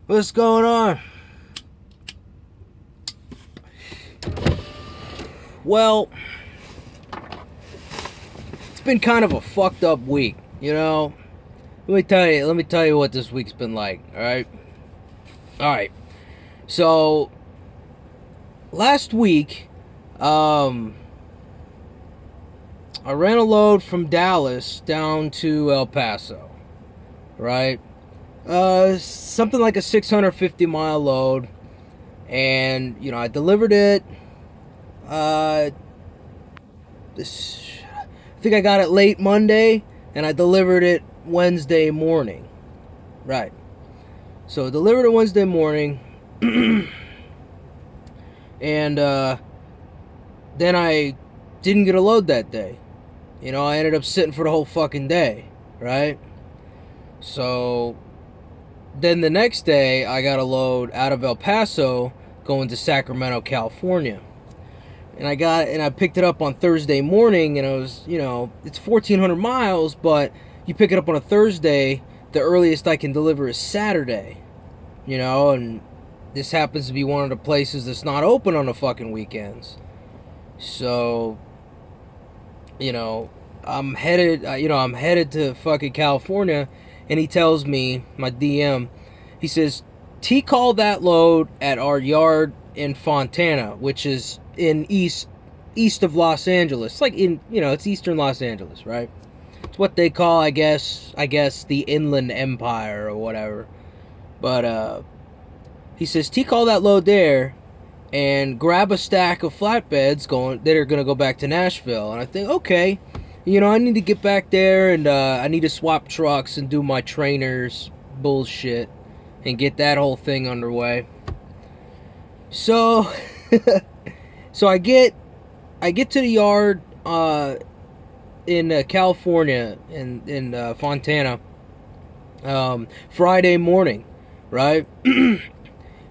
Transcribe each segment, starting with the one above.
What's going on? Well, it's been kind of a fucked up week, you know? Let me tell you what this week's been like, alright? Alright. So last week, I ran a load from Dallas down to El Paso, right? Something like a 650-mile load, and I delivered it. I think I got it late Monday, and I delivered it Wednesday morning. Right. So I delivered it Wednesday morning, and then I didn't get a load that day. I ended up sitting for the whole fucking day, right? So then the next day, I got a load out of El Paso going to Sacramento, California. And I picked it up on Thursday morning, and it was, it's 1,400 miles, but you pick it up on a Thursday, the earliest I can deliver is Saturday, and this happens to be one of the places that's not open on the fucking weekends. So, I'm headed to fucking California, and he tells me, my DM, he says, T-call that load at our yard in Fontana, which is in east of Los Angeles. It's like it's eastern Los Angeles, right? It's what they call, I guess the Inland Empire or whatever. But he says, T-call that load there and grab a stack of flatbeds that are gonna go back to Nashville. And I think, okay, I need to get back there, and I need to swap trucks and do my trainer's bullshit and get that whole thing underway. So so I get to the yard in California, in Fontana, Friday morning, right? And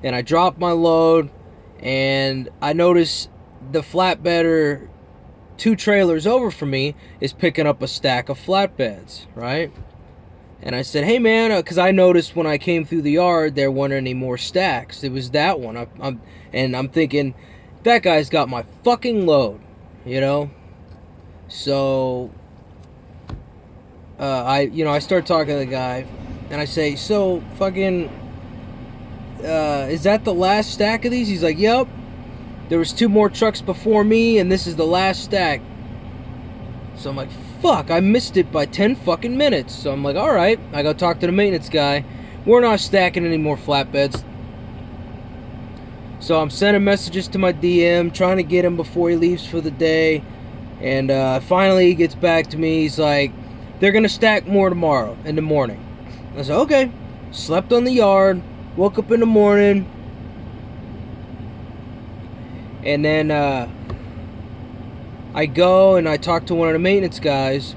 I drop my load, and I notice the flatbedder 2 trailers over from me is picking up a stack of flatbeds, right? And I said, hey man, because I noticed when I came through the yard there weren't any more stacks. It was that one. I'm thinking, that guy's got my fucking load, So I start talking to the guy, and I say, so fucking is that the last stack of these? He's like, yep. There was 2 more trucks before me, and this is the last stack. So I'm like, fuck, I missed it by 10 fucking minutes. So I'm like, alright. I go talk to the maintenance guy. We're not stacking any more flatbeds. So I'm sending messages to my DM, trying to get him before he leaves for the day. And finally he gets back to me. He's like, they're going to stack more tomorrow in the morning. I said, okay. Slept on the yard. Woke up in the morning. And then I go and I talk to one of the maintenance guys.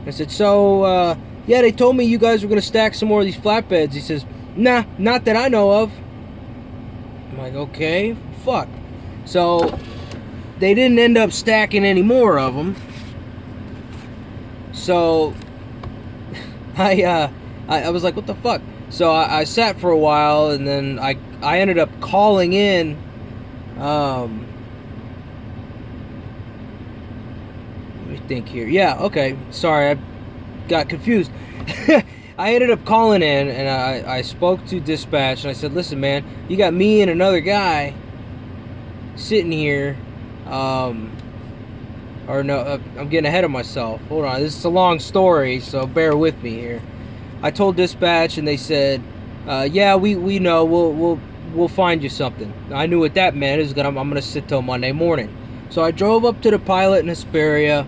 I said, so, yeah, they told me you guys were going to stack some more of these flatbeds. He says, nah, not that I know of. I'm like, okay, fuck. So they didn't end up stacking any more of them. So I was like, what the fuck? So I sat for a while, and then I ended up calling in. Let me think here. Yeah, okay. Sorry, I got confused. I ended up calling in, and I spoke to dispatch, and I said, listen, man, you got me and another guy sitting here. I'm getting ahead of myself. Hold on. This is a long story, so bear with me here. I told dispatch, and they said, yeah, we know. We'll find you something. I knew what that meant. I'm going to sit till Monday morning. So I drove up to the Pilot in Hesperia,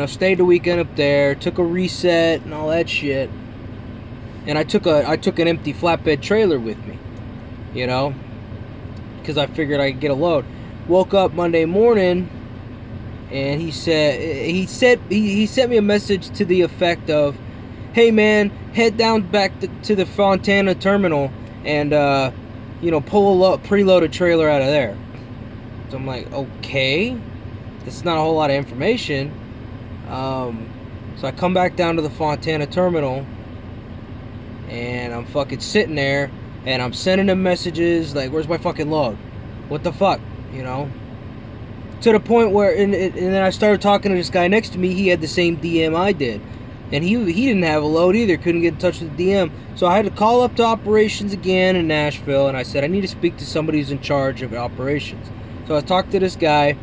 stayed the weekend up there, took a reset and all that shit. And I took an empty flatbed trailer with me, because I figured I could get a load. Woke up Monday morning, and he sent me a message to the effect of, hey man, head down back to the Fontana terminal and pull a preloaded trailer out of there. So I'm like, okay, that's not a whole lot of information. So I come back down to the Fontana terminal, and I'm fucking sitting there, and I'm sending him messages like, "Where's my fucking load? What the fuck?" You know. To the point where, and then I started talking to this guy next to me. He had the same DM I did, and he didn't have a load either. Couldn't get in touch with the DM, so I had to call up to operations again in Nashville, and I said I need to speak to somebody who's in charge of operations. So I talked to this guy,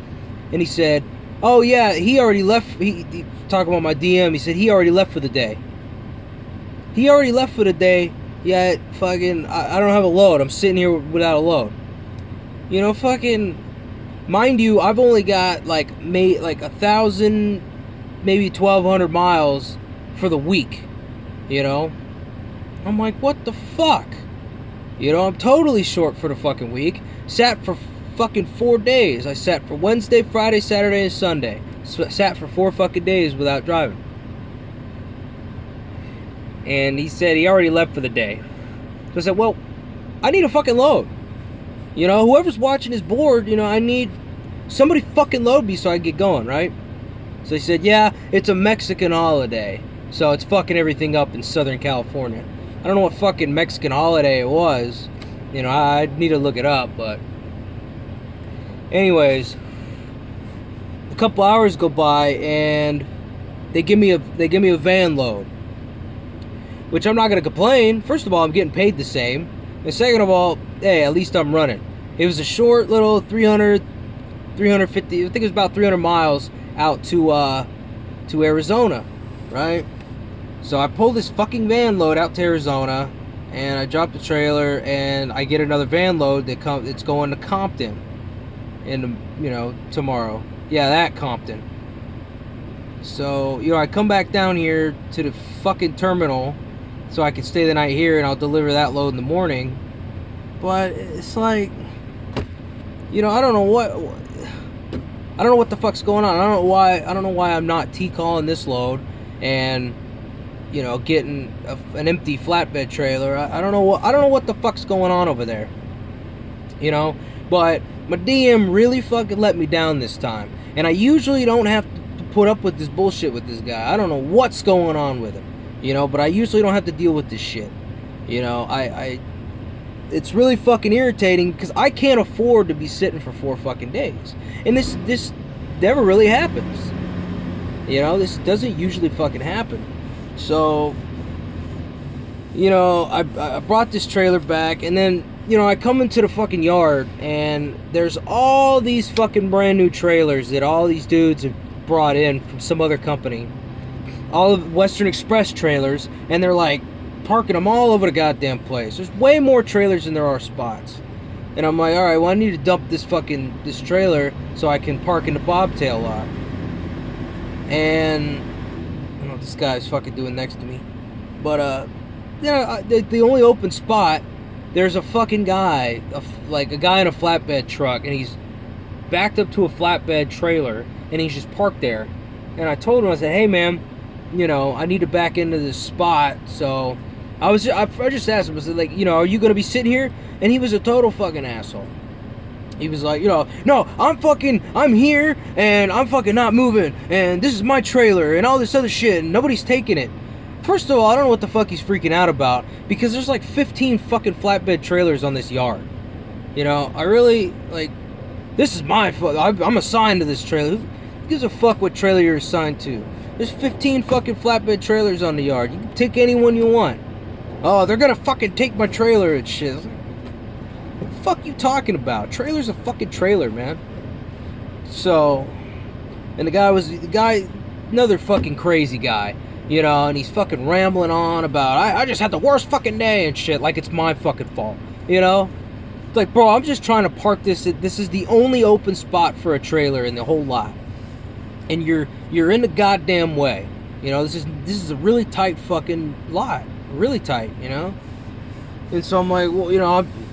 and he said, "Oh yeah, he already left." He talking about my DM. He said he already left for the day. He already left for the day. Yet fucking I don't have a load. I'm sitting here without a load. You know, fucking. Mind you, I've only got like 1,000, maybe 1,200 miles for the week. You know, I'm like, what the fuck? You know, I'm totally short for the fucking week. Sat for fucking 4 days. I sat for Wednesday, Friday, Saturday, and Sunday. Sat for 4 fucking days without driving. And he said he already left for the day. So I said, well, I need a fucking load. You know, whoever's watching is bored. You know, I need somebody fucking load me so I can get going, right? So he said, yeah, it's a Mexican holiday, so it's fucking everything up in Southern California. I don't know what fucking Mexican holiday it was. You know, I need to look it up, but anyways, a couple hours go by and they give me a van load, which I'm not gonna complain. First of all, I'm getting paid the same, and second of all, hey, at least I'm running. It was a short little 350, I think it was about 300 miles out to Arizona, right? So I pull this fucking van load out to Arizona, and I drop the trailer, and I get another van load it's going to Compton, tomorrow. Yeah, that Compton. So, I come back down here to the fucking terminal so I can stay the night here, and I'll deliver that load in the morning. But it's like, I don't know what the fuck's going on. I don't know why I'm not T-calling this load and getting an empty flatbed trailer. I don't know what the fuck's going on over there. But my DM really fucking let me down this time. And I usually don't have to put up with this bullshit with this guy. I don't know what's going on with him. But I usually don't have to deal with this shit. It's really fucking irritating because I can't afford to be sitting for 4 fucking days. And this never really happens. This doesn't usually fucking happen. So, I brought this trailer back, and then, I come into the fucking yard, and there's all these fucking brand new trailers that all these dudes have brought in from some other company. All of Western Express trailers, and they're like parking them all over the goddamn place. There's way more trailers than there are spots. And I'm like, alright, well, I need to dump this trailer so I can park in the bobtail lot. And I don't know what this guy's fucking doing next to me. But, the only open spot, there's a fucking guy, a guy in a flatbed truck, and he's backed up to a flatbed trailer, and he's just parked there. And I told him, I said, hey, man, I need to back into this spot, so I just asked him, I said, like, are you going to be sitting here? And he was a total fucking asshole. He was like, no, I'm here, and I'm fucking not moving, and this is my trailer, and all this other shit, and nobody's taking it. First of all, I don't know what the fuck he's freaking out about, because there's like 15 fucking flatbed trailers on this yard. I really, like, this is my I'm assigned to this trailer. Who gives a fuck what trailer you're assigned to? There's 15 fucking flatbed trailers on the yard. You can take any one you want. Oh, they're gonna fucking take my trailer and shit. What the fuck you talking about? Trailer's a fucking trailer, man. So, and the guy, another fucking crazy guy, and he's fucking rambling on about, I just had the worst fucking day and shit, like it's my fucking fault, It's like, bro, I'm just trying to park this is the only open spot for a trailer in the whole lot. And you're in the goddamn way. This is a really tight fucking lot. Really tight, And so I'm like, well,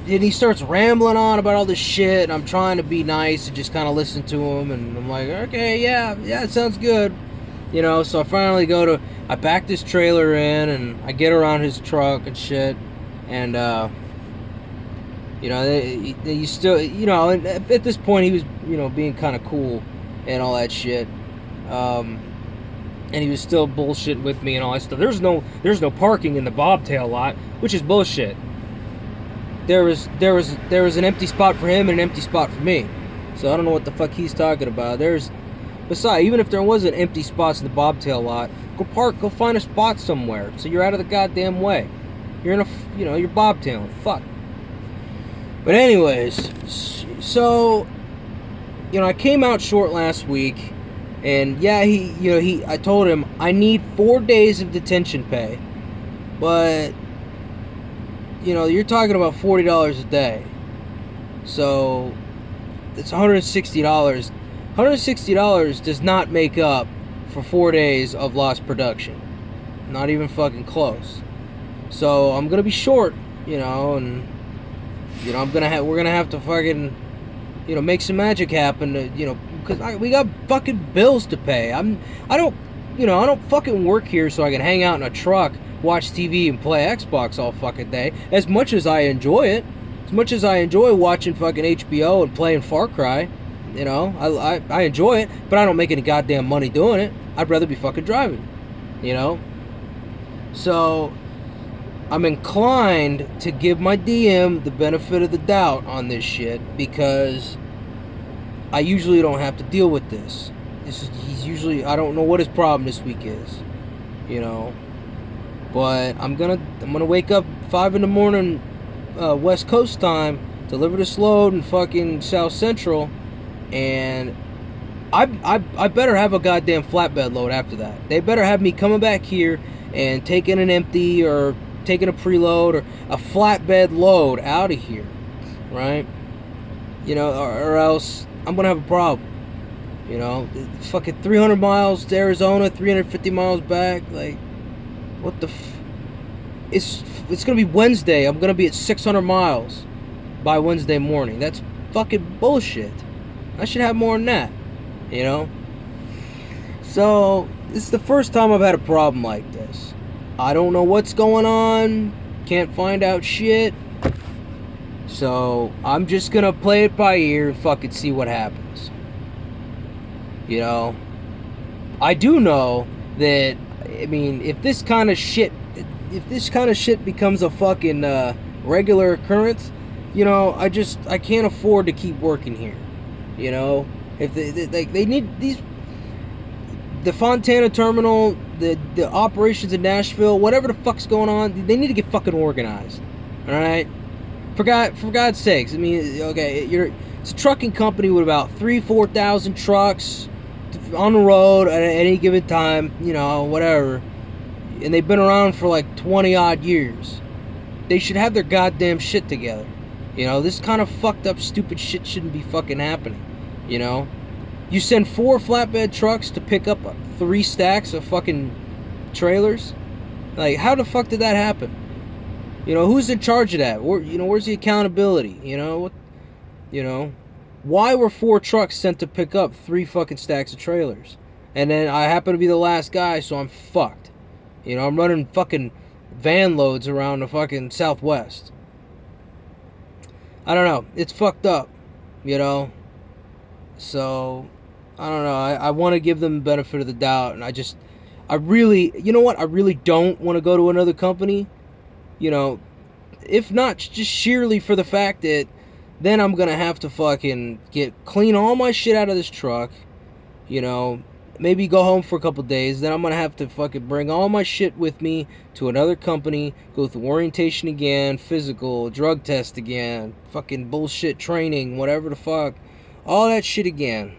and he starts rambling on about all this shit, and I'm trying to be nice and just kind of listen to him, and I'm like, okay, yeah, it sounds good. So I finally I back this trailer in, and I get around his truck and shit, and, you still, and at this point he was, being kind of cool and all that shit. And he was still bullshitting with me and all that stuff. There's no parking in the bobtail lot, which is bullshit. there was an empty spot for him and an empty spot for me. So I don't know what the fuck he's talking about. Besides, even if there wasn't empty spots in the bobtail lot, go find a spot somewhere so you're out of the goddamn way. You're you're bobtailing. Fuck. But anyways, so, I came out short last week, and yeah, I told him I need 4 days of detention pay, but, you're talking about $40 a day, so it's $160. $160 does not make up for 4 days of lost production. Not even fucking close. So I'm gonna be short, and we're gonna have to fucking, make some magic happen to, because we got fucking bills to pay. I don't fucking work here so I can hang out in a truck, watch TV, and play Xbox all fucking day. As much as I enjoy it, as much as I enjoy watching fucking HBO and playing Far Cry, I enjoy it, but I don't make any goddamn money doing it. I'd rather be fucking driving, So I'm inclined to give my DM the benefit of the doubt on this shit, because I usually don't have to deal with this. He's usually, I don't know what his problem this week is, but I'm gonna wake up 5 in the morning, West Coast time, deliver this load in fucking South Central, and I better have a goddamn flatbed load after that. They better have me coming back here and taking an empty or taking a preload or a flatbed load out of here, right? Or else I'm gonna have a problem. Fucking 300 miles to Arizona, 350 miles back. Like, what the? It's gonna be Wednesday. I'm gonna be at 600 miles by Wednesday morning. That's fucking bullshit. I should have more than that. So this is the first time I've had a problem like this. I don't know what's going on. Can't find out shit. So I'm just gonna play it by ear and fucking see what happens. I do know that, if this kind of shit becomes a fucking regular occurrence, I can't afford to keep working here. If they need these, the Fontana terminal, the operations in Nashville, whatever the fuck's going on, they need to get fucking organized. All right, for God's sakes. Okay, it's a trucking company with about 3,000-4,000 trucks on the road at any given time, whatever, and they've been around for like 20 odd years. They should have their goddamn shit together. This kind of fucked up stupid shit shouldn't be fucking happening. You send 4 flatbed trucks to pick up 3 stacks of fucking trailers. Like, how the fuck did that happen? Who's in charge of that? Where's the accountability? Why were 4 trucks sent to pick up 3 fucking stacks of trailers? And then I happen to be the last guy, so I'm fucked. I'm running fucking van loads around the fucking Southwest. I don't know. It's fucked up, So, I don't know. I want to give them the benefit of the doubt, and I really don't want to go to another company. If not just sheerly for the fact that then I'm going to have to fucking clean all my shit out of this truck, maybe go home for a couple days. Then I'm going to have to fucking bring all my shit with me to another company, go through orientation again, physical, drug test again, fucking bullshit training, whatever the fuck. All that shit again.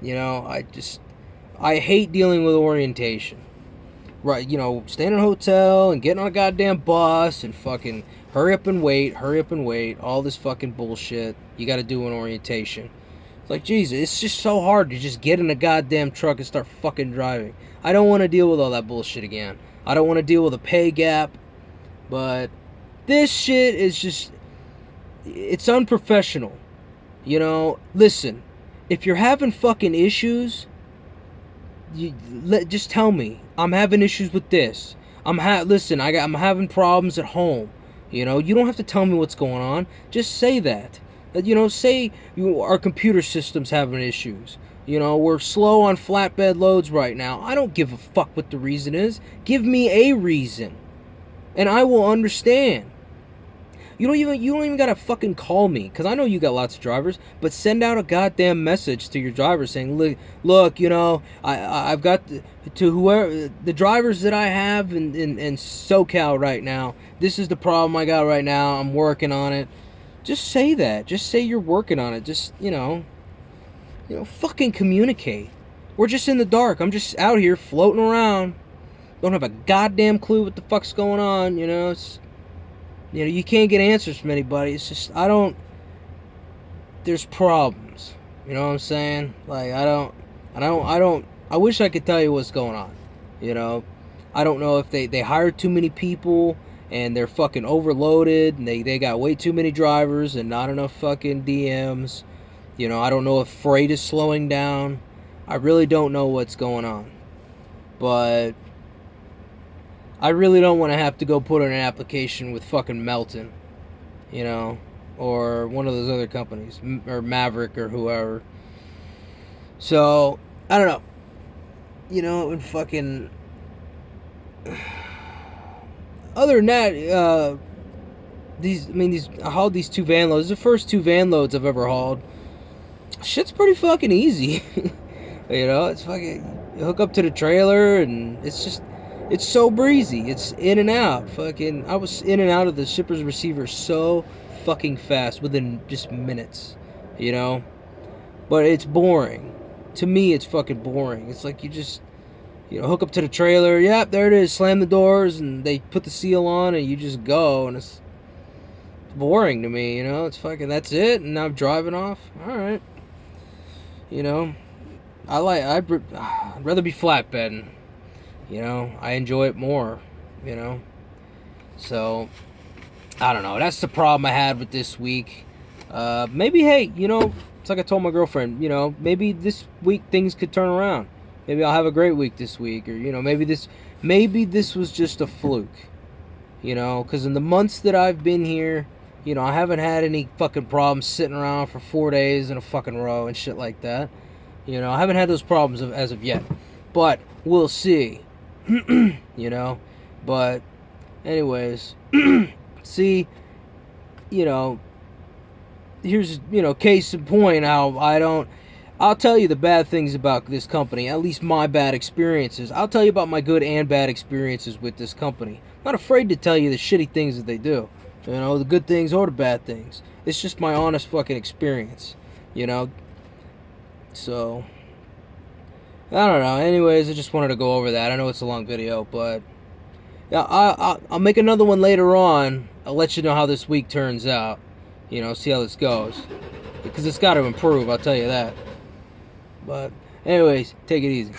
I hate dealing with orientation. Right, staying in a hotel and getting on a goddamn bus and fucking hurry up and wait, all this fucking bullshit you gotta do in orientation. It's like, Jesus, it's just so hard to just get in a goddamn truck and start fucking driving. I don't want to deal with all that bullshit again. I don't want to deal with a pay gap, but this shit is just, it's unprofessional. Listen, if you're having fucking issues, just tell me. I'm having issues with this. I'm having problems at home. You don't have to tell me what's going on. Just say that. Say our computer system's having issues. We're slow on flatbed loads right now. I don't give a fuck what the reason is. Give me a reason, and I will understand. You don't even gotta fucking call me, because I know you got lots of drivers, but send out a goddamn message to your drivers saying, look, you know, I've got to whoever the drivers that I have in SoCal right now. This is the problem I got right now. I'm working on it. Just say that. Just say you're working on it. Just, fucking communicate. We're just in the dark. I'm just out here floating around. Don't have a goddamn clue what the fuck's going on, It's, you can't get answers from anybody. It's just, there's problems. You know what I'm saying? Like, I wish I could tell you what's going on. I don't know if they hired too many people and they're fucking overloaded and they got way too many drivers and not enough fucking DMs. I don't know if freight is slowing down. I really don't know what's going on. But I really don't want to have to go put in an application with fucking Melton, or one of those other companies, or Maverick or whoever. So, I don't know. And fucking... Other than that, I hauled these 2 van loads. The first 2 van loads I've ever hauled. Shit's pretty fucking easy. It's fucking, you hook up to the trailer and it's so breezy. It's in and out. Fucking, I was in and out of the shipper's receiver so fucking fast within just minutes, But it's boring. To me, it's fucking boring. It's like you just, hook up to the trailer. Yep, there it is. Slam the doors and they put the seal on and you just go. And it's boring to me, It's fucking, that's it. And I'm driving off. All right. I'd rather be flatbedding. I enjoy it more. So, I don't know. That's the problem I had with this week. Maybe, hey, it's like I told my girlfriend, maybe this week things could turn around. Maybe I'll have a great week this week. Or, maybe this was just a fluke. Because in the months that I've been here, I haven't had any fucking problems sitting around for 4 days in a fucking row and shit like that. I haven't had those problems as of yet. But we'll see. But anyways, see, here's, case in point how I'll tell you the bad things about this company, at least my bad experiences. I'll tell you about my good and bad experiences with this company. I'm not afraid to tell you the shitty things that they do. The good things or the bad things. It's just my honest fucking experience. So, I don't know. Anyways, I just wanted to go over that. I know it's a long video, but yeah, I'll make another one later on. I'll let you know how this week turns out. See how this goes. Because it's got to improve, I'll tell you that. But, anyways, take it easy.